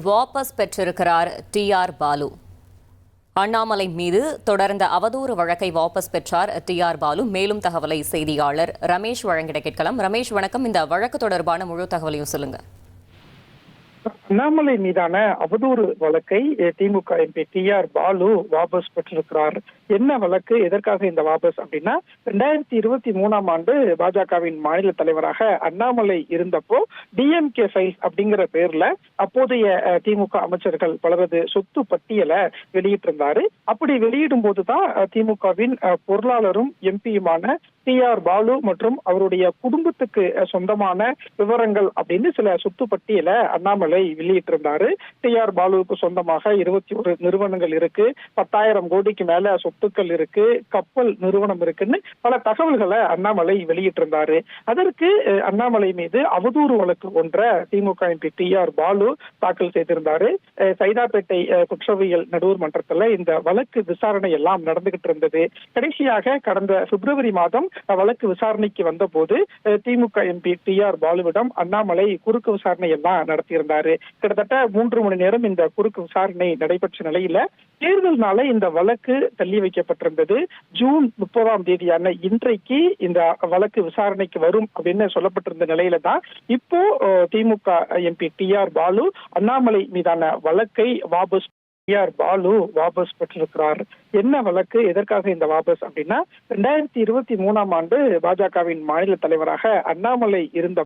வாபஸ் பெற்றிருக்கிறார் டி.ஆர். பாலு. அண்ணாமலை மீது தொடர்ந்த அவதூறு வழக்கை வாபஸ் பெற்றார் டி.ஆர். பாலு. மேலும் தகவலை செய்தியாளர் ரமேஷ் வழங்கிட கேட்கலாம். ரமேஷ், வணக்கம். இந்த வழக்கு தொடர்பான முழு தகவலையும் சொல்லுங்க. அண்ணாமலை மீதான அவதூறு வழக்கை திமுக எம்பி டி.ஆர். பாலு வாபஸ் பெற்றிருக்கிறார். என்ன வழக்கு, எதற்காக இந்த வாபஸ் அப்படின்னா, 2023ஆம் ஆண்டு பாஜகவின் மாநில தலைவராக அண்ணாமலை இருந்தப்போ டிஎம்கே ஃபைல்ஸ் அப்படிங்கிற பேர்ல அப்போதைய திமுக அமைச்சர்கள் பலரது சொத்து பட்டியலை வெளியிட்டிருந்தாரு. அப்படி வெளியிடும் போதுதான் திமுகவின் பொருளாளரும் எம்பியுமான டி.ஆர். பாலு மற்றும் அவருடைய குடும்பத்துக்கு சொந்தமான விவரங்கள் அப்படின்னு சில சொத்து பட்டியலை அண்ணாமலை வெளியிட்டிருந்தாரு. டி.ஆர். பாலுவுக்கு சொந்தமாக 21 நிறுவனங்கள் இருக்கு, 10,000 கோடிக்கு மேல சொத்துக்கள் இருக்கு, கப்பல் நிறுவனம் இருக்குன்னு பல தகவல்களை அண்ணாமலை வெளியிட்டிருந்தாரு. அதற்கு அண்ணாமலை மீது அவதூறு வழக்கு ஒன்றை திமுக எம்பி டி.ஆர். பாலு தாக்கல் செய்திருந்தாரு. சைதாப்பேட்டை குற்றவியல் நடுவர் மன்றத்துல இந்த வழக்கு விசாரணை எல்லாம் நடந்துகிட்டு இருந்தது. கடைசியாக கடந்த பிப்ரவரி மாதம் வழக்கு விசாரணைக்கு வந்த போது திமுக எம்பி டி.ஆர். பாலுவிடம் அண்ணாமலை குறுக்கு விசாரணை எல்லாம் நடத்தியிருந்தாரு. கிட்டத்தட்ட 3 மணி நேரம் இந்த குறுக்கு விசாரணை நடைபெற்ற நிலையில தேர்தல் நாள இந்த வழக்கு தள்ளி வைக்கப்பட்டிருந்தது. ஜூன் 30ஆம் தேதியான இன்றைக்கு இந்த வழக்கு விசாரணைக்கு வரும் அப்படின்னு சொல்லப்பட்டிருந்த நிலையில தான் இப்போ திமுக எம்பி டி.ஆர். பாலு அண்ணாமலை மீதான வழக்கை டி.ஆர். பாலு வாபஸ் பெற்றிருக்கிறார். என்ன வழக்கு, எதற்காக இந்த வாபஸ் அப்படின்னா, 2023ஆம் ஆண்டு பாஜகவின் மாநில தலைவராக அண்ணாமலை இருந்த